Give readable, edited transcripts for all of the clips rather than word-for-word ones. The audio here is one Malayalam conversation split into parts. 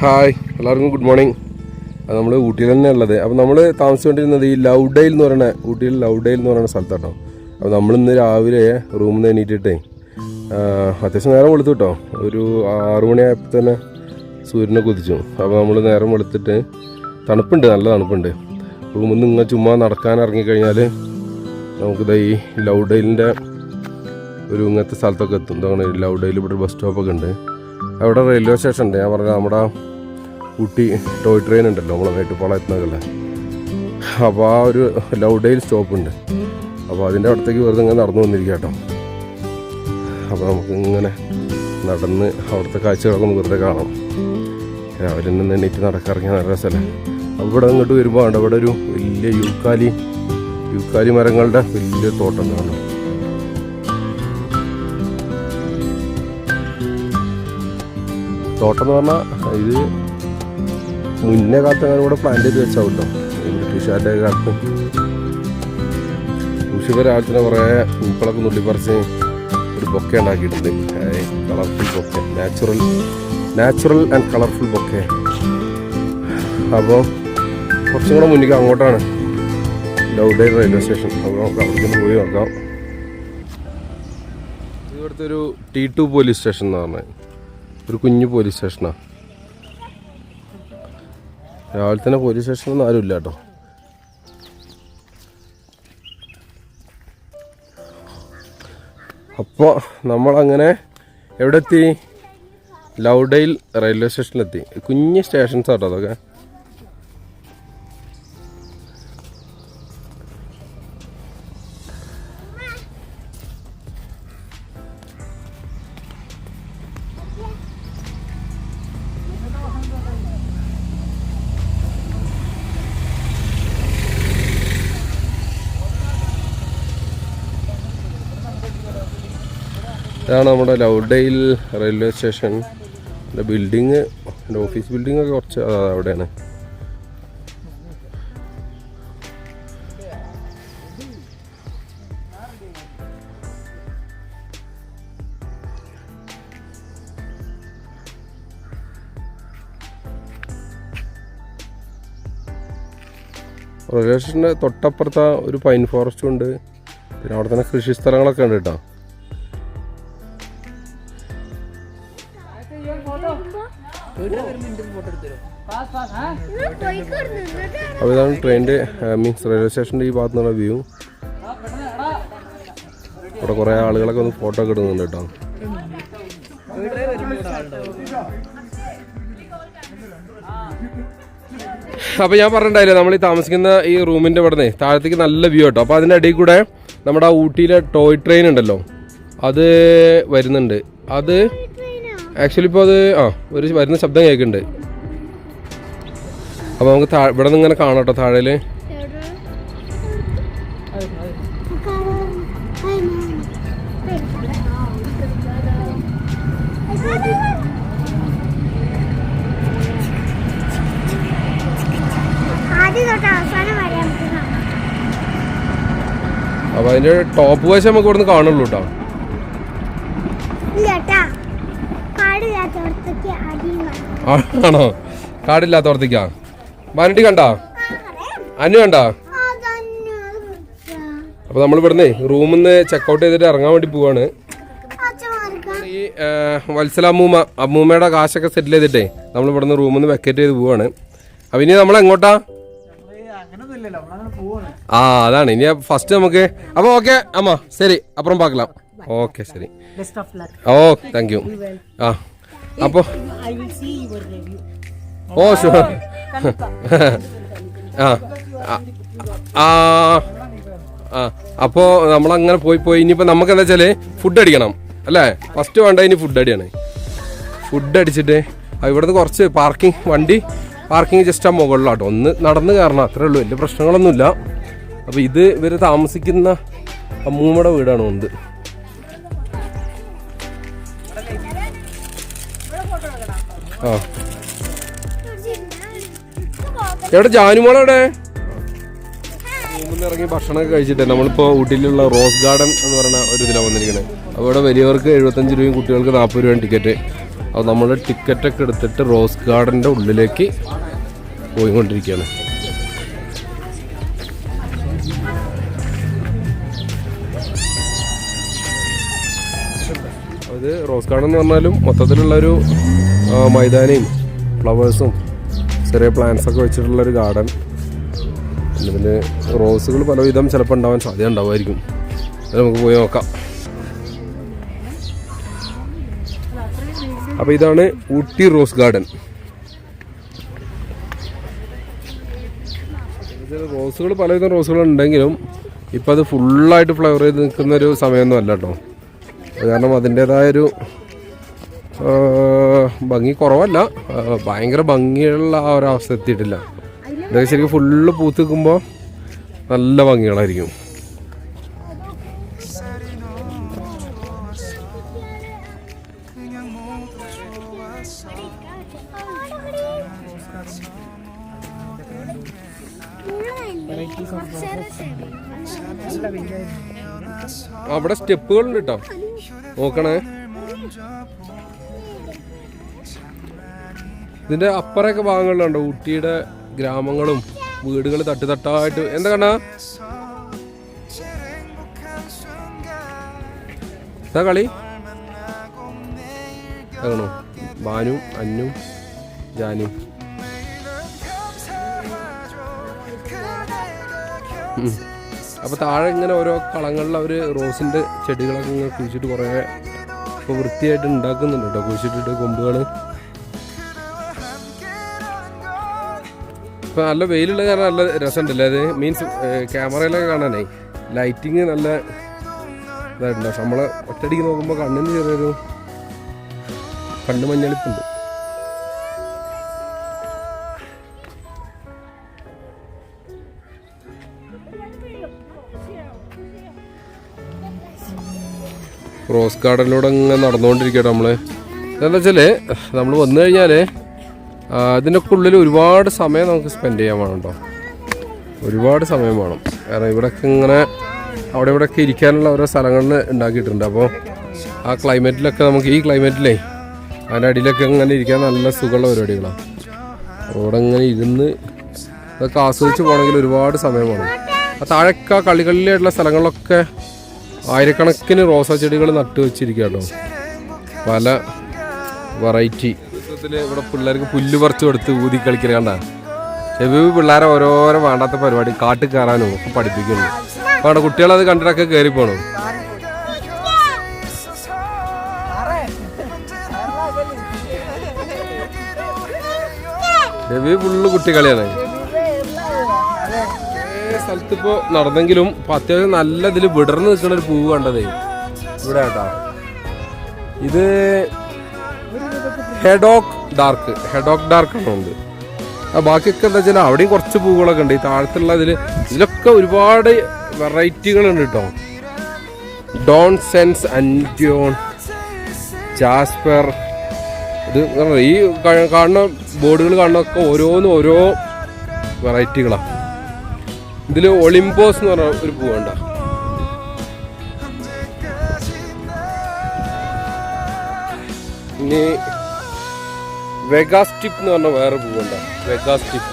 ഹായ്, എല്ലാവർക്കും ഗുഡ് മോർണിംഗ്. നമ്മൾ ഊട്ടിയിൽ തന്നെ ഉള്ളത്. അപ്പോൾ നമ്മൾ താമസിച്ചുകൊണ്ടിരുന്നത് ഈ ലൗഡെയിൽ എന്ന് പറയുന്ന ഊട്ടിയിൽ ലൗഡെയിൽ എന്ന് പറയുന്ന സ്ഥലത്താട്ടോ. അപ്പോൾ നമ്മളിന്ന് രാവിലെ റൂമിൽ നിന്ന് എണീറ്റിട്ടേ അത്യാവശ്യം നേരം വെളുത്തു കേട്ടോ. ഒരു 6 മണിയായപ്പോൾ തന്നെ സൂര്യനെ കുതിച്ചു. അപ്പോൾ നമ്മൾ നേരം വെളുത്തിട്ട് തണുപ്പുണ്ട്, നല്ല തണുപ്പുണ്ട്. റൂമിൽ നിന്ന് ഇങ്ങനെ ചുമ്മാ നടക്കാൻ ഇറങ്ങിക്കഴിഞ്ഞാൽ നമുക്കിത് ഈ ലൗഡെയിലിൻ്റെ ഒരു ഇങ്ങനത്തെ സ്ഥലത്തൊക്കെ എത്തും. എന്താണ് ലൗഡെയിൽ ഇവിടെ ബസ് സ്റ്റോപ്പൊക്കെ ഉണ്ട്. അവിടെ റെയിൽവേ സ്റ്റേഷൻ ഉണ്ട്. ഞാൻ പറഞ്ഞ നമ്മുടെ ഊട്ടി ടോയ് ട്രെയിൻ ഉണ്ടല്ലോ, നമ്മളെ മേട്ടുപ്പാള എത്തുന്നതല്ലേ. അപ്പോൾ ആ ഒരു ലൗഡെയിൽ സ്റ്റോപ്പുണ്ട്. അപ്പോൾ അതിൻ്റെ അടുത്തേക്ക് വെറുതെ ഇങ്ങനെ നടന്നു വന്നിരിക്കുക കേട്ടോ. അപ്പോൾ നമുക്ക് ഇങ്ങനെ നടന്ന് അവിടുത്തെ കാഴ്ചകളൊക്കെ ഒന്ന് വെറുതെ കാണാം. രാവിലെ നിന്ന് എണീറ്റ് നടക്കിറങ്ങിയ നല്ല രസമല്ലേ. അപ്പോൾ ഇവിടെ ഇങ്ങോട്ട് വരുമ്പോൾ ഉണ്ട് ഇവിടെ ഒരു വലിയ യൂക്കാലി മരങ്ങളുടെ വലിയ തോട്ടം കാണാം. തോട്ടം എന്ന് പറഞ്ഞാൽ ഇത് മുന്നേ കാലത്ത് അങ്ങനെ ഇവിടെ പ്ലാന്റ് ചെയ്ത് വെച്ചാൽ കേട്ടോ. ഈ ബ്രിട്ടീഷുകാരുടെ കാലത്ത് ഋഷിവരാജത്തിന് കുറേ പൂക്കളൊക്കെ നുള്ളിപ്പറിച്ച് ഒരു ബൊക്കെ ഉണ്ടാക്കിയിട്ടുണ്ട്. Colourful bouquet, natural and colourful bouquet. അപ്പോൾ കുറച്ചും കൂടെ മുന്നിൽ അങ്ങോട്ടാണ് ലൗഡെയിൽ റെയിൽവേ സ്റ്റേഷൻ. അപ്പോൾ നമുക്ക് അവിടേക്ക് പോയി നോക്കാം. ഇവിടുത്തെ ഒരു T2 പോലീസ് സ്റ്റേഷൻ എന്ന് പറഞ്ഞത് ഒരു കുഞ്ഞു പോലീസ് സ്റ്റേഷനാണ്. രാവിലെ തന്നെ പോലീസ് സ്റ്റേഷനൊന്നും ആരുമില്ല കേട്ടോ. അപ്പോൾ നമ്മളങ്ങനെ എവിടെ എത്തി? ലൗഡെയിൽ റെയിൽവേ സ്റ്റേഷനിലെത്തി. കുഞ്ഞ് സ്റ്റേഷൻസ് ആട്ടോ അതൊക്കെ. ഇതാണ് നമ്മുടെ ലൗഡെയിൽ റെയിൽവേ സ്റ്റേഷൻ. എൻ്റെ ബിൽഡിങ്, എൻ്റെ ഓഫീസ് ബിൽഡിങ്ങൊക്കെ കുറച്ച് അവിടെയാണ്. റെയിൽവേ സ്റ്റേഷൻ്റെ തൊട്ടപ്പുറത്ത് ഒരു പൈൻ ഫോറസ്റ്റും ഉണ്ട്. പിന്നെ അവിടെ തന്നെ കൃഷി സ്ഥലങ്ങളൊക്കെ ഉണ്ട് കേട്ടോ. അപ്പോൾ ഇതാണ് ട്രെയിനിൻ്റെ റെയിൽവേ സ്റ്റേഷൻ്റെ ഈ ഭാഗത്തു നിന്നുള്ള വ്യൂ. അവിടെ കുറേ ആളുകളൊക്കെ ഒന്ന് ഫോട്ടോ ഒക്കെ ഇടുന്നുണ്ട് കേട്ടോ. അപ്പോൾ ഞാൻ പറഞ്ഞിട്ടുണ്ടായില്ലേ, നമ്മൾ ഈ താമസിക്കുന്ന ഈ റൂമിൻ്റെ ഇവിടെ നിന്ന് താഴത്തേക്ക് നല്ല വ്യൂ കേട്ടോ. അപ്പോൾ അതിൻ്റെ ഇടയിൽ കൂടെ നമ്മുടെ ഊട്ടിയിലെ ടോയ് ട്രെയിൻ ഉണ്ടല്ലോ, അത് വരുന്നുണ്ട്. അത് ആക്ച്വലി ഇപ്പോൾ അത് ഒരു വരുന്ന ശബ്ദം കേൾക്കുന്നുണ്ട്. അപ്പോൾ നമുക്ക് ഇവിടെ നിന്ന് ഇങ്ങനെ കാണാം കേട്ടോ താഴേല്. അപ്പോൾ അതിൻ്റെ ടോപ്പ് വശം നമുക്ക് ഇവിടെ നിന്ന് കാണുള്ളൂ കേട്ടോ. ആണോ? കാടില്ലാത്തോടത്തേക്കാ? വാനട്ടി കണ്ടാ? അന്നു കണ്ടാ? അപ്പോൾ നമ്മൾ ഇവിടുന്ന് റൂമിൽ നിന്ന് ചെക്കൗട്ട് ചെയ്തിട്ട് ഇറങ്ങാൻ വേണ്ടി പോവാണ്. ഈ വത്സല അമ്മൂമ്മയുടെ കാശൊക്കെ സെറ്റിൽ ചെയ്തിട്ടേ നമ്മൾ ഇവിടുന്ന് റൂമിൽ നിന്ന് വെക്കേറ്റ് ചെയ്ത് പോവാണ്. അപ്പോൾ ഇനി നമ്മൾ എങ്ങോട്ടാ? അതാണ് ഇനി ഫസ്റ്റ് നമുക്ക്. അപ്പോൾ ഓക്കെ അമ്മ, ശരി, അപ്പുറം പാക്കലാം. ഓക്കെ, ശരി. Thank you. അപ്പോൾ ഷുവർ. അപ്പോൾ നമ്മളങ്ങനെ പോയി ഇനിയിപ്പോൾ നമുക്ക് എന്താ വെച്ചാൽ ഫുഡ് അടിക്കണം അല്ലേ? ഫസ്റ്റ് വേണ്ട ഇനി ഫുഡ് അടിയാണ്. ഫുഡ് അടിച്ചിട്ട് ഇവിടുന്ന് കുറച്ച് വണ്ടി പാർക്കിംഗ് ജസ്റ്റ് ആ മുകളിലാട്ടോ. ഒന്ന് നടന്ന് കയറണം, അത്രേ ഉള്ളൂ, വലിയ പ്രശ്നങ്ങളൊന്നുമില്ല. അപ്പോൾ ഇത് ഇവർ താമസിക്കുന്ന അമ്മൂമ്മയുടെ വീടാണ് ഉണ്ട്. എവിടെ ജാനുമോളെവിടെ? റൂമിൽ ഇറങ്ങി ഭക്ഷണമൊക്കെ കഴിച്ചിട്ട് നമ്മളിപ്പോൾ ഊട്ടിയിലുള്ള റോസ് ഗാർഡൻ എന്ന് പറയുന്ന ഒരു ഇതിലാണ് വന്നിരിക്കുന്നത്. അപ്പോൾ ഇവിടെ വലിയവർക്ക് 75 രൂപയും കുട്ടികൾക്ക് 40 രൂപയും ടിക്കറ്റ്. അപ്പോൾ നമ്മൾ ടിക്കറ്റൊക്കെ എടുത്തിട്ട് റോസ് ഗാർഡൻ്റെ ഉള്ളിലേക്ക് പോയിക്കൊണ്ടിരിക്കുകയാണ്. അത് റോസ് ഗാർഡൻ എന്ന് പറഞ്ഞാലും മൊത്തത്തിലുള്ളൊരു മൈതാനയും ഫ്ലവേഴ്സും ചെറിയ പ്ലാന്റ്സൊക്കെ വെച്ചിട്ടുള്ളൊരു ഗാർഡൻ. പിന്നെ റോസുകൾ പലവിധം ചിലപ്പോൾ ഉണ്ടാവാൻ സാധ്യത ഉണ്ടാവുമായിരിക്കും. അത് നമുക്ക് പോയി നോക്കാം. അപ്പോൾ ഇതാണ് ഊട്ടി റോസ് ഗാർഡൻ. റോസുകൾ പലവിധം റോസുകൾ ഉണ്ടെങ്കിലും ഇപ്പം അത് ഫുള്ളായിട്ട് ഫ്ലവർ ചെയ്ത് നിൽക്കുന്നൊരു സമയമൊന്നും അല്ല കേട്ടോ. കാരണം അതിൻ്റേതായൊരു ഭംഗി കുറവല്ല, ഭയങ്കര ഭംഗിയുള്ള ആ ഒരവസ്ഥ എത്തിയിട്ടില്ല. ഇതൊക്കെ ശരിക്കും ഫുള്ള് പൂത്ത് നിൽക്കുമ്പോൾ നല്ല ഭംഗികളായിരിക്കും. അവിടെ സ്റ്റെപ്പുകളുണ്ട് കേട്ടോ, നോക്കണേ. ഇതിന്റെ അപ്പുറമൊക്കെ ഭാഗങ്ങളിലുണ്ടോ ഊട്ടിയുടെ ഗ്രാമങ്ങളും വീടുകൾ തട്ടുതട്ടായിട്ട്. എന്താ കണ്ണാ എന്താ കളി ആണോ? ബാനും അന്നും ജാനും. അപ്പോൾ താഴെ ഇങ്ങനെ ഓരോ കളങ്ങളിൽ അവർ റോസിൻ്റെ ചെടികളൊക്കെ ഇങ്ങനെ കുഴിച്ചിട്ട് കുറേ ഇപ്പോൾ വൃത്തിയായിട്ട് ഉണ്ടാക്കുന്നുണ്ട് കേട്ടോ, കുഴിച്ചിട്ടിട്ട് കൊമ്പുകൾ. ഇപ്പോൾ നല്ല വെയിലുള്ള കാരണം നല്ല രസമുണ്ടല്ലേ അത്. മീൻസ് ക്യാമറയിലൊക്കെ കാണാനേ ലൈറ്റിങ് നല്ല ഇതായിട്ടുണ്ടോ. പക്ഷെ നമ്മളെ ഒറ്റടിക്ക് നോക്കുമ്പോൾ കണ്ണിന് ചെറിയൊരു കണ്ണ് മഞ്ഞളിപ്പുണ്ട്. റോസ് ഗാർഡനിലൂടെ ഇങ്ങനെ നടന്നുകൊണ്ടിരിക്കട്ടെ നമ്മൾ. എന്താ വെച്ചാൽ നമ്മൾ വന്നു കഴിഞ്ഞാൽ ഇതിനൊക്കെ ഉള്ളിൽ ഒരുപാട് സമയം നമുക്ക് സ്പെൻഡ് ചെയ്യാൻ വേണം കേട്ടോ, ഒരുപാട് സമയം വേണം. കാരണം ഇവിടെയൊക്കെ ഇങ്ങനെ അവിടെ ഇവിടെയൊക്കെ ഇരിക്കാനുള്ള ഓരോ സ്ഥലങ്ങളിൽ ഉണ്ടാക്കിയിട്ടുണ്ട്. അപ്പോൾ ആ ക്ലൈമറ്റിലൊക്കെ നമുക്ക് ഈ ക്ലൈമറ്റിലേ അതിൻ്റെ അടിയിലൊക്കെ ഇങ്ങനെ ഇരിക്കാൻ നല്ല സുഖമുള്ള പരിപാടികളാണ്. അവിടെ ഇങ്ങനെ ഇരുന്ന് അതൊക്കെ ആസ്വദിച്ച് പോകണമെങ്കിൽ ഒരുപാട് സമയം വേണം. ആ താഴേക്ക് കളികളിലായിട്ടുള്ള സ്ഥലങ്ങളിലൊക്കെ ആയിരക്കണക്കിന് റോസാ ചെടികൾ നട്ടു വെച്ചിരിക്കുക കേട്ടോ, പല വെറൈറ്റി. ഇവിടെ പിള്ളേർക്ക് പുല്ല് പറിച്ചു കൊടുത്ത് ഊതി കളിക്കൽ കണ്ട. ചെവി പിള്ളേരെ ഓരോരോ വേണ്ടാത്ത പരിപാടി കാട്ടിൽ കയറാനും ഒക്കെ പഠിപ്പിക്കുന്നു. അപ്പോൾ കുട്ടികളത് കണ്ടിട്ടൊക്കെ കയറി പോകണം. ചെവി ഫുള്ള് കുട്ടിക്കളിയാണ്. സ്ഥലത്തിപ്പോൾ നടന്നെങ്കിലും ഇപ്പം അത്യാവശ്യം നല്ല ഇതിൽ വിടർന്ന് നിൽക്കുന്ന ഒരു പൂവ് കണ്ടതേ ഇവിടെ കേട്ടോ. ഇത് ഹെഡോക്ക് ഡാർക്ക് ഉണ്ട്. ബാക്കിയൊക്കെ എന്താ വെച്ചാൽ അവിടെയും കുറച്ച് പൂവുകളൊക്കെ ഉണ്ട്. ഈ താഴത്തുള്ള ഇതിലൊക്കെ ഒരുപാട് വെറൈറ്റികളുണ്ട് കേട്ടോ. ഡോൺ സെൻസ്, അന്റിയോൺ, ജാസ്പർ. ഇത് ഈ കാണുന്ന ബോർഡുകൾ കാണുന്നതൊക്കെ ഓരോന്നും ഓരോ വെറൈറ്റികളാണ്. ഇതിൽ ഒളിമ്പോസ് എന്ന് പറഞ്ഞ ഒരു പൂവുണ്ട. ഇനി വെഗാസ്റ്റിപ്പ് എന്ന് പറഞ്ഞ വേറെ പൂവുണ്ട, വെഗാസ്റ്റിപ്പ്.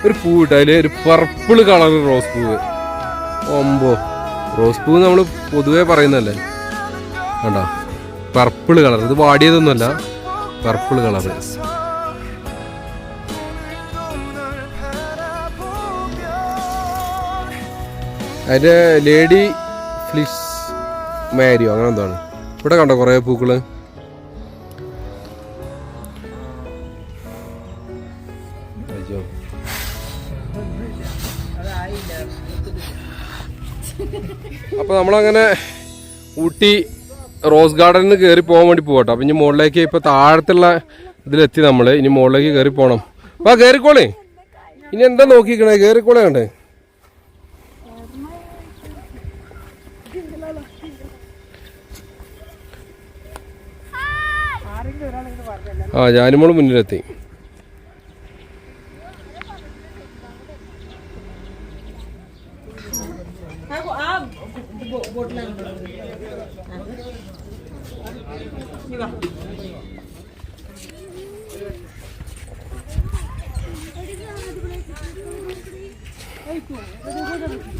ഒരു പൂവ് ഇട്ട അതില് ഒരു പർപ്പിൾ കളർ റോസ് പൂവ്. ഒമ്പോ റോസ് പൂവ് നമ്മൾ പൊതുവേ പറയുന്നല്ലേ കണ്ടോ, പർപ്പിൾ കളർ. ഇത് വാടിയതൊന്നുമല്ല, പർപ്പിൾ കളർ. അതിൻ്റെ ലേഡി ഫ്ലിഷ് മാരിയോ അങ്ങനെ എന്താണ്. ഇവിടെ കണ്ടോ കുറേ പൂക്കള്. അപ്പോൾ നമ്മളങ്ങനെ ഊട്ടി റോസ് ഗാർഡനിൽ നിന്ന് കയറി പോകാൻ വേണ്ടി പോകട്ടോ. അപ്പം ഇനി മുകളിലേക്ക് ഇപ്പോൾ താഴത്തുള്ള ഇതിലെത്തി നമ്മൾ. ഇനി മുകളിലേക്ക് കയറി പോകണം. അപ്പോൾ കയറിക്കോളേ. ഇനി എന്താ നോക്കിക്കണേ, കയറിക്കോളേ കണ്ടേ. ജാനുമോള് മുന്നിലെത്തി.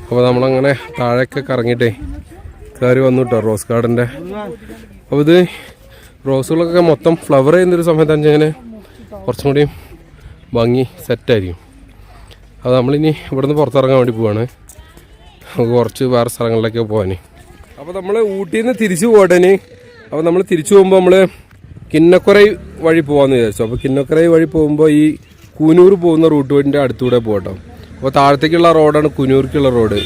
അപ്പോൾ നമ്മളങ്ങനെ താഴേക്കൊക്കെ ഇറങ്ങിയിട്ടേ കയറി വന്നു കേട്ടോ റോസ് ഗാർഡൻ്റെ. അപ്പോൾ ഇത് റോസുകളൊക്കെ മൊത്തം ഫ്ലവർ ചെയ്യുന്നൊരു സമയത്താണ് വെച്ചാൽ കുറച്ചും കൂടി ഭംഗി സെറ്റായിരിക്കും. അത് നമ്മളിനി ഇവിടുന്ന് പുറത്തിറങ്ങാൻ വേണ്ടി പോവാണ്. നമുക്ക് കുറച്ച് വേറെ സ്ഥലങ്ങളിലേക്ക് പോകാൻ. അപ്പോൾ നമ്മൾ ഊട്ടിയിൽ നിന്ന് തിരിച്ചു പോകട്ടേന്. അപ്പോൾ നമ്മൾ തിരിച്ചു പോകുമ്പോൾ നമ്മൾ കിന്നക്കുറൈ വഴി പോകാമെന്ന് വിചാരിച്ചു. അപ്പോൾ കിന്നക്കുറൈ വഴി പോകുമ്പോൾ ഈ കുനൂർ പോകുന്ന റൂട്ട് വഴിൻ്റെ അടുത്തൂടെ പോകട്ടോ. അപ്പോൾ താഴത്തേക്കുള്ള റോഡാണ് കുനൂർക്കുള്ള റോഡ്.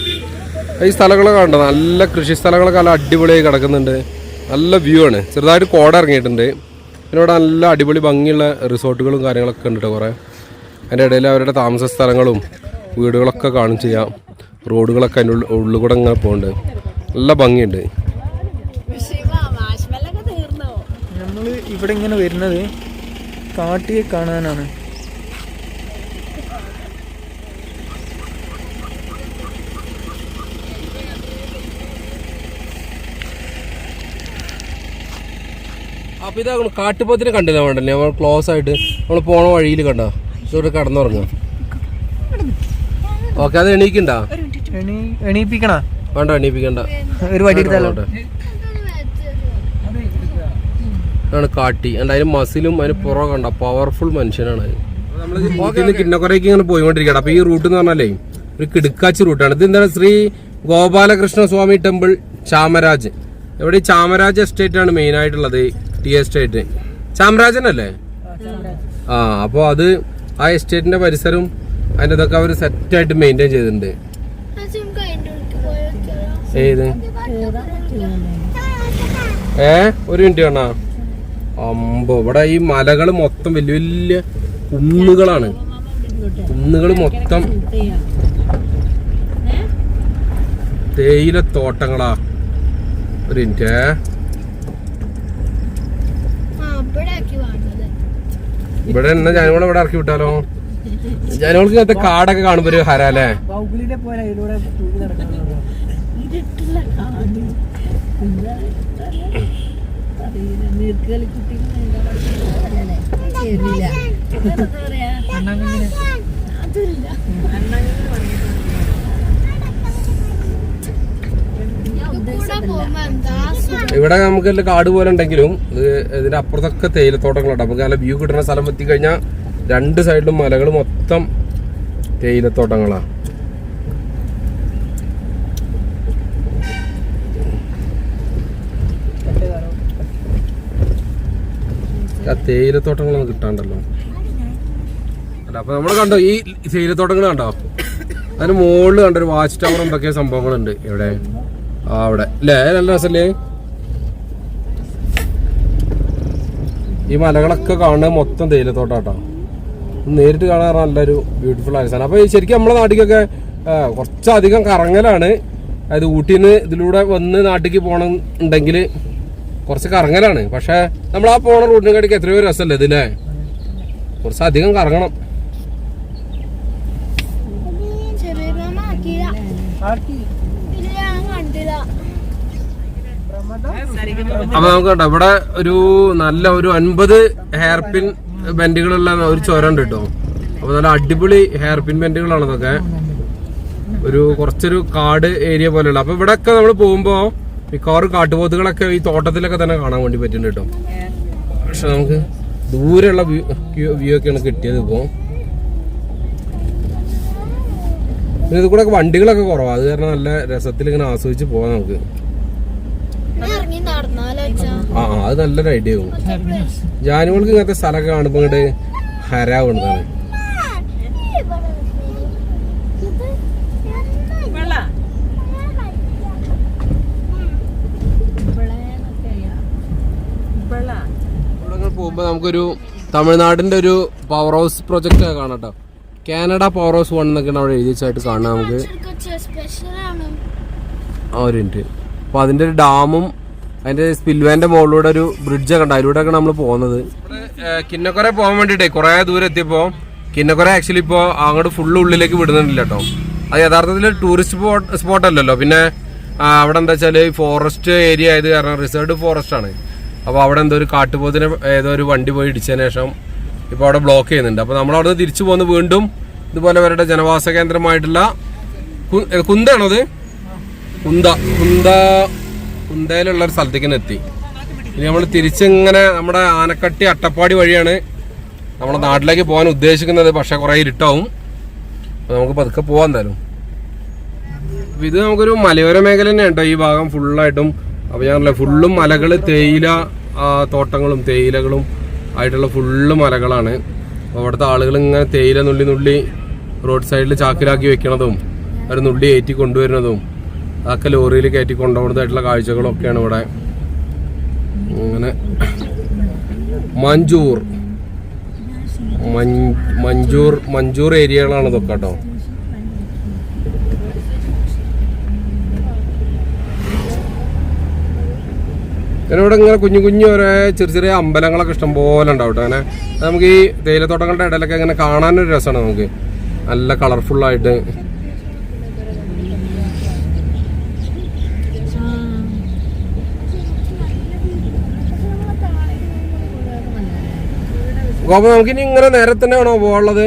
ഈ സ്ഥലങ്ങളൊക്കെ കണ്ടോ, നല്ല കൃഷി സ്ഥലങ്ങളൊക്കെ നല്ല അടിപൊളിയായി കിടക്കുന്നുണ്ട്. നല്ല വ്യൂ ആണ്. ചെറുതായിട്ട് കോട ഇറങ്ങിയിട്ടുണ്ട്. പിന്നെ ഇവിടെ നല്ല അടിപൊളി ഭംഗിയുള്ള റിസോർട്ടുകളും കാര്യങ്ങളൊക്കെ ഉണ്ട് കുറേ. അതിൻ്റെ ഇടയിൽ അവരുടെ താമസ സ്ഥലങ്ങളും വീടുകളൊക്കെ കാണും ചെയ്യാം. റോഡുകളൊക്കെ അതിൻ്റെ ഉള്ളിൽ കൂടെ ഇങ്ങനെ പോകുന്നുണ്ട്. നല്ല ഭംഗിയുണ്ട്. നമ്മൾ ഇവിടെ ഇങ്ങനെ വരുന്നത് കാട്ടിയെ കാണാനാണ്. അപ്പോൾ ഇത് കാട്ടുപോത്തിനെ കണ്ടില്ല വേണ്ടല്ലേ, നമ്മൾ ക്ലോസ് ആയിട്ട് നമ്മൾ പോണ വഴിയിൽ കണ്ടോ, ഇവിടെ കടന്നുറങ്ങാം. ഓക്കെ, അത് എണീക്കണ്ട, എണീപ്പിക്കണ വേണ്ട, എണീപ്പിക്കണ്ട. ഒരു വടി എടുത്താലോട്ടെ. ആണ് കാട്ടി. അതിന് മസിലും അതിന് പുറം കണ്ട പവർഫുൾ മനുഷ്യനാണ്. നമ്മൾ കിന്നക്കുറയ്ക്ക് ഇങ്ങനെ പോയിക്കൊണ്ടിരിക്കുകയാണ്. അപ്പോൾ ഈ റൂട്ട് എന്ന് പറഞ്ഞാലേ ഒരു കിടുക്കാച്ചി റൂട്ടാണ്. ഇത് എന്താണ്, ശ്രീ ഗോപാലകൃഷ്ണ സ്വാമി ടെമ്പിൾ ചാമരാജ്. ഇവിടെ ഈ ചാമരാജ് എസ്റ്റേറ്റ് ആണ് മെയിൻ ആയിട്ടുള്ളത്. ടി എസ്റ്റേറ്റ് ചാമരാജനല്ലേ? ആ, അപ്പോൾ അത് ആ എസ്റ്റേറ്റിന്റെ പരിസരവും അതിൻ്റെ ഇതൊക്കെ അവർ സെറ്റായിട്ട് മെയിൻറ്റെയിൻ ചെയ്തിട്ടുണ്ട്. ഏത് ഒരു മിനിറ്റ് കാണാ. അമ്പോ, ഇവിടെ ഈ മലകൾ മൊത്തം വലിയ വലിയ കുന്നുകളാണ്. കുന്നുകൾ മൊത്തം തേയില തോട്ടങ്ങളാ. ഒരു മിനിറ്റ്, ഇവിടെ എന്നാ ജനങ്ങളെ ഇവിടെ ഇറക്കി വിട്ടാലോ? ജനങ്ങൾക്ക് ഇങ്ങനത്തെ കാടൊക്കെ കാണുമ്പോ ഒരു ഹരല്ലേ. ഇവിടെ നമുക്ക് കാട് പോലെ ഉണ്ടെങ്കിലും ഇതിന്റെ അപ്പുറത്തൊക്കെ തേയിലത്തോട്ടങ്ങളുണ്ട്. നമുക്ക് നല്ല വ്യൂ കിട്ടുന്ന സ്ഥലം എത്തിക്കഴിഞ്ഞാൽ രണ്ട് സൈഡിലും മലകൾ മൊത്തം തേയിലത്തോട്ടങ്ങളാ. തേയിലത്തോട്ടങ്ങളൊന്നും കിട്ടാണ്ടല്ലോ. അല്ല, അപ്പൊ നമ്മൾ കണ്ടോ ഈ തേയിലത്തോട്ടങ്ങൾ കണ്ടോ? അതിന് മുകളിൽ കണ്ടൊരു വാച്ച് ടവർ എന്തൊക്കെ സംഭവങ്ങളുണ്ട് ഇവിടെ. അവിടെ അല്ലേ, നല്ല രസല്ലേ? ഈ മലകളൊക്കെ കാണുന്നത് മൊത്തം തേയിലത്തോട്ടാട്ടോ. നേരിട്ട് കാണാൻ നല്ലൊരു ബ്യൂട്ടിഫുൾ ആയ സ്ഥലം. അപ്പൊ ശരിക്കും നമ്മളെ നാട്ടിലേക്കൊക്കെ കുറച്ചധികം കറങ്ങലാണ്. അതായത് ഊട്ടിയിൽ നിന്ന് ഇതിലൂടെ വന്ന് നാട്ടിലേക്ക് പോകണമെന്നുണ്ടെങ്കിൽ കുറച്ച് കറങ്ങലാണ്. പക്ഷെ നമ്മൾ ആ പോണ റൂട്ടിനെ കാട്ടിക്ക് എത്രയോ രസമല്ലേ ഇതില്ലേ? കുറച്ചധികം കറങ്ങണം. അപ്പൊ നമുക്ക് കണ്ടോ, ഇവിടെ ഒരു നല്ല ഒരു 50 ഹെയർ പിൻ ബെൻഡുകളുള്ള ഒരു ചുരം ഉണ്ട് കേട്ടോ. അപ്പൊ നല്ല അടിപൊളി ഹെയർ പിൻ ബെൻഡുകളാണ് ഇതൊക്കെ. ഒരു കുറച്ചൊരു കാട് ഏരിയ പോലെയുള്ള. അപ്പൊ ഇവിടെ ഒക്കെ നമ്മൾ പോകുമ്പോ മിക്കവാറും കാട്ടുപോത്തുകളൊക്കെ ഈ തോട്ടത്തിലൊക്കെ തന്നെ കാണാൻ വേണ്ടി പറ്റുന്നുണ്ട് കേട്ടോ. പക്ഷെ നമുക്ക് ദൂരെയുള്ള വ്യൂ ഒക്കെയാണ് കിട്ടിയത്. ഇപ്പോ ഇത് കൂടെ വണ്ടികളൊക്കെ കുറവാണ്. അത് കാരണം നല്ല രസത്തിൽ ഇങ്ങനെ ആസ്വദിച്ച് പോവാം നമുക്ക്. അത് നല്ലൊരു ഐഡിയ ആവും. ജാനുകൾക്ക് ഇങ്ങനത്തെ സ്ഥലമൊക്കെ കാണുമ്പോ ഇങ്ങോട്ട് ഹരാവുന്നതാണ്. പോകുമ്പോ നമുക്കൊരു തമിഴ്നാടിന്റെ ഒരു പവർ ഹൗസ് പ്രൊജക്ട് കാണാം കേട്ടോ. കാനഡ പവർ ഹൗസ് 1 എന്നൊക്കെയാണ് അവിടെ എഴുതി വെച്ചായിട്ട് കാണാം നമുക്ക്. ഒരു മിനിറ്റ്. അപ്പൊ അതിന്റെ ഒരു ഡാമും അതിന്റെ സ്പിൽവേന്റെ മുകളിലൂടെ ഒരു ബ്രിഡ്ജൊക്കെ ഉണ്ട്. അതിലൂടെ ഒക്കെ നമ്മൾ പോകുന്നത്. കിന്നക്കുറ പോകാൻ വേണ്ടിട്ടേ കുറെ ദൂരം എത്തിയപ്പോ കിന്നക്കുറ ആക്ച്വലി ഇപ്പോ അങ്ങോട്ട് ഫുള്ള് ഉള്ളിലേക്ക് വിടുന്നുണ്ടില്ല കേട്ടോ. അത് യഥാർത്ഥത്തിൽ ടൂറിസ്റ്റ് സ്പോട്ട് അല്ലല്ലോ. പിന്നെ അവിടെ എന്താ വെച്ചാല് ഫോറസ്റ്റ് ഏരിയ ആയത് കാരണം റിസർവ്ഡ് ഫോറസ്റ്റ് ആണ്. അപ്പോൾ അവിടെ എന്തോ ഒരു കാട്ടുപോത്തിനെ ഏതോ ഒരു വണ്ടി പോയി ഇടിച്ചതിന് ശേഷം ഇപ്പോൾ അവിടെ ബ്ലോക്ക് ചെയ്യുന്നുണ്ട്. അപ്പോൾ നമ്മളവിടെ നിന്ന് തിരിച്ചു പോന്ന് വീണ്ടും ഇതുപോലെ അവരുടെ ജനവാസ കേന്ദ്രമായിട്ടുള്ള കുന്താണത്, കുന്തയിലുള്ള ഒരു സ്ഥലത്തേക്ക് തന്നെ എത്തി. ഇനി നമ്മൾ തിരിച്ചിങ്ങനെ നമ്മുടെ ആനക്കട്ടി അട്ടപ്പാടി വഴിയാണ് നമ്മുടെ നാട്ടിലേക്ക് പോകാൻ ഉദ്ദേശിക്കുന്നത്. പക്ഷെ കുറേ ഇരുട്ടാവും. അപ്പോൾ നമുക്ക് പതുക്കെ പോകാൻ എന്തായാലും. അപ്പോൾ ഇത് നമുക്കൊരു മലയോര മേഖല തന്നെ കേട്ടോ ഈ ഭാഗം ഫുള്ളായിട്ടും. അപ്പോൾ ഞാൻ ഫുള്ളും മലകൾ, തേയില തോട്ടങ്ങളും തേയിലകളും ആയിട്ടുള്ള ഫുള്ള് മലകളാണ്. അപ്പോൾ അവിടുത്തെ ആളുകൾ ഇങ്ങനെ തേയില നുള്ളി റോഡ് സൈഡിൽ ചാക്കിലാക്കി വെക്കണതും അവർ നുള്ളി ഏറ്റി കൊണ്ടുവരുന്നതും അതൊക്കെ ലോറിയിൽ കയറ്റി കൊണ്ടുപോകുന്നതായിട്ടുള്ള കാഴ്ചകളൊക്കെയാണ് ഇവിടെ. അങ്ങനെ മഞ്ചൂർ ഏരിയകളാണ് ഇതൊക്കെ കേട്ടോ. പിന്നെ ഇവിടെ ഇങ്ങനെ കുഞ്ഞു ഓരോ ചെറിയ അമ്പലങ്ങളൊക്കെ ഇഷ്ടംപോലെ ഉണ്ടാവും കേട്ടോ. അങ്ങനെ നമുക്ക് ഈ തേയിലത്തോട്ടങ്ങളുടെ ഇടയിലൊക്കെ ഇങ്ങനെ കാണാനൊരു രസമാണ്. നമുക്ക് നല്ല കളർഫുള്ളായിട്ട് അപ്പൊ നമുക്കിനി ഇങ്ങനെ നേരെ തന്നെ വേണോ പോകാനുള്ളത്?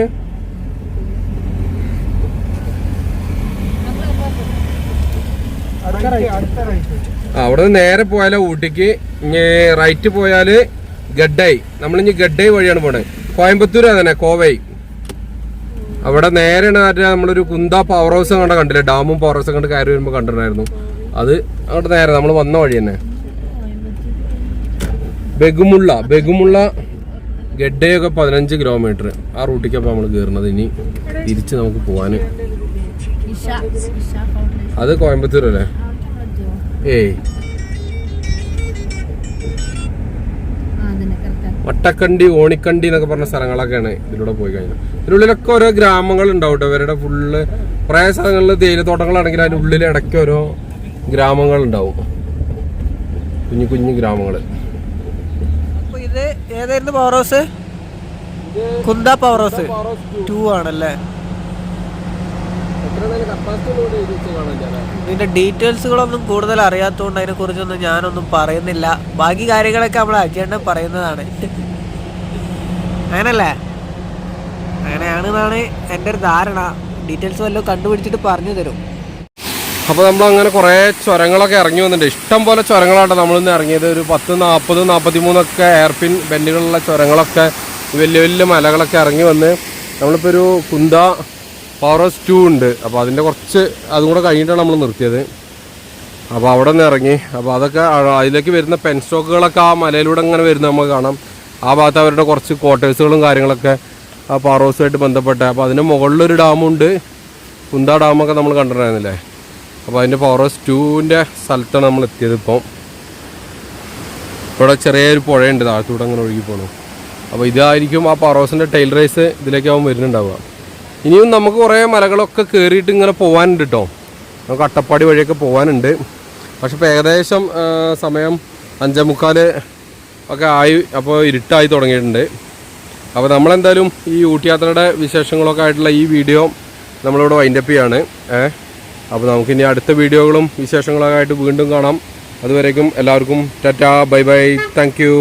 അവിടെ നിന്ന് നേരെ പോയാലോ ഊട്ടിക്ക്, ഇനി റൈറ്റ് പോയാല് ഗഡ്ഡായി. നമ്മളിനി ഗഡ്ഡായി വഴിയാണ് പോണേ. കോയമ്പത്തൂർ തന്നെ കോവൈ. അവിടെ നേരെയാണ് നമ്മളൊരു കുന്താ പവർ ഹൗസ് കണ്ടില്ലേ, ഡാമും പവർ ഹൗസും കണ്ട് കയറി വരുമ്പോൾ കണ്ടിട്ടുണ്ടായിരുന്നു. അത് അങ്ങോട്ട് നേരെ നമ്മൾ വന്ന വഴി തന്നെ. ബെഗുമുള്ള ഗഡ്ഡയൊക്കെ 15 കിലോമീറ്റർ ആ റൂട്ടിക്കപ്പോൾ നമ്മൾ കയറുന്നത്. ഇനി തിരിച്ച് നമുക്ക് പോവാന്. അത് കോയമ്പത്തൂർ അല്ലേ? ഏയ് വട്ടക്കണ്ടി, ഓണിക്കണ്ടി എന്നൊക്കെ പറഞ്ഞ സ്ഥലങ്ങളൊക്കെയാണ് ഇതിലൂടെ പോയി കഴിഞ്ഞാൽ. ഇതിനുള്ളിലൊക്കെ ഓരോ ഗ്രാമങ്ങൾ ഉണ്ടാവും കേട്ടോ. ഇവരുടെ ഫുള്ള് കുറേ സ്ഥലങ്ങളിൽ തേയിലത്തോട്ടങ്ങളാണെങ്കിൽ അതിൻ്റെ ഉള്ളിൽ ഇടയ്ക്ക് ഓരോ ഗ്രാമങ്ങൾ ഉണ്ടാവും, കുഞ്ഞു ഗ്രാമങ്ങൾ. ഇത് ഏതായിരുന്നു power house? Kunda power house 2 ആണല്ലേ? ഇതിന്റെ ഡീറ്റെയിൽസുകളൊന്നും കൂടുതൽ അറിയാത്തതുകൊണ്ട് അതിനെ കുറിച്ചൊന്നും ഞാനൊന്നും പറയുന്നില്ല. ബാക്കി കാര്യങ്ങളൊക്കെ നമ്മൾ അജയണ്ണൻ പറയുന്നതാണ്. അങ്ങനല്ലേ? അങ്ങനെയാണെന്നാണ് എൻ്റെ ഒരു ധാരണ. ഡീറ്റെയിൽസ് വല്ലതും കണ്ടുപിടിച്ചിട്ട് പറഞ്ഞു തരും. അപ്പോൾ നമ്മളങ്ങനെ കുറേ ചുരങ്ങളൊക്കെ ഇറങ്ങി വന്നിട്ടുണ്ട്. ഇഷ്ടം പോലെ ചുരങ്ങളാണ് നമ്മളിന്ന് ഇറങ്ങിയത്. ഒരു 10, 40, 43 എയർപിൻ ബെൻഡുകളുള്ള ചുരങ്ങളൊക്കെ, വലിയ മലകളൊക്കെ ഇറങ്ങി വന്ന് നമ്മളിപ്പോൾ ഒരു കുന്ത പവർ ഹൗസ് 2 ഉണ്ട്. അപ്പോൾ അതിൻ്റെ കുറച്ച് അതും കൂടെ കഴിഞ്ഞിട്ടാണ് നമ്മൾ നിർത്തിയത്. അപ്പോൾ അവിടെ നിന്ന് ഇറങ്ങി. അപ്പോൾ അതൊക്കെ അതിലേക്ക് വരുന്ന പെൻ സ്റ്റോക്കുകളൊക്കെ ആ മലയിലൂടെ ഇങ്ങനെ വരുന്നത് നമുക്ക് കാണാം. ആ ഭാഗത്ത് അവരുടെ കുറച്ച് ക്വാർട്ടേഴ്സുകളും കാര്യങ്ങളൊക്കെ ആ പവർ ഹൗസുമായിട്ട് ബന്ധപ്പെട്ട. അപ്പോൾ അതിൻ്റെ മുകളിലൊരു ഡാമുണ്ട്, കുന്ത ഡാമൊക്കെ നമ്മൾ കണ്ടിട്ടുണ്ടായിരുന്നില്ലേ? അപ്പോൾ അതിൻ്റെ പവർ ഹൗസ് 2ൻ്റെ സ്ഥലത്താണ് നമ്മൾ എത്തിയത്. ഇവിടെ ചെറിയൊരു പുഴയുണ്ട് താഴത്തൂടെ അങ്ങനെ ഒഴുകി പോകണം. അപ്പോൾ ഇതായിരിക്കും ആ പവർ ഹൗസിൻ്റെ ടൈൽ റേസ് ഇതിലേക്കാവും വരുന്നുണ്ടാവുക. ഇനിയും നമുക്ക് കുറേ മലകളൊക്കെ കയറിയിട്ട് ഇങ്ങനെ പോകാനുണ്ട് കേട്ടോ. നമുക്ക് അട്ടപ്പാടി വഴിയൊക്കെ പോകാനുണ്ട്. പക്ഷെ ഇപ്പോൾ ഏകദേശം സമയം 5:45 ഒക്കെ ആയി. അപ്പോൾ ഇരുട്ടായി തുടങ്ങിയിട്ടുണ്ട്. അപ്പോൾ നമ്മളെന്തായാലും ഈ ഊട്ടി യാത്രയുടെ വിശേഷങ്ങളൊക്കെ ആയിട്ടുള്ള ഈ വീഡിയോ നമ്മളിവിടെ വൈൻഡപ്പ് ചെയ്യാണ്. അപ്പോൾ നമുക്കിനി അടുത്ത വീഡിയോകളും വിശേഷങ്ങളൊക്കെ ആയിട്ട് വീണ്ടും കാണാം. അതുവരേക്കും എല്ലാവർക്കും Tata, bye bye, thank you.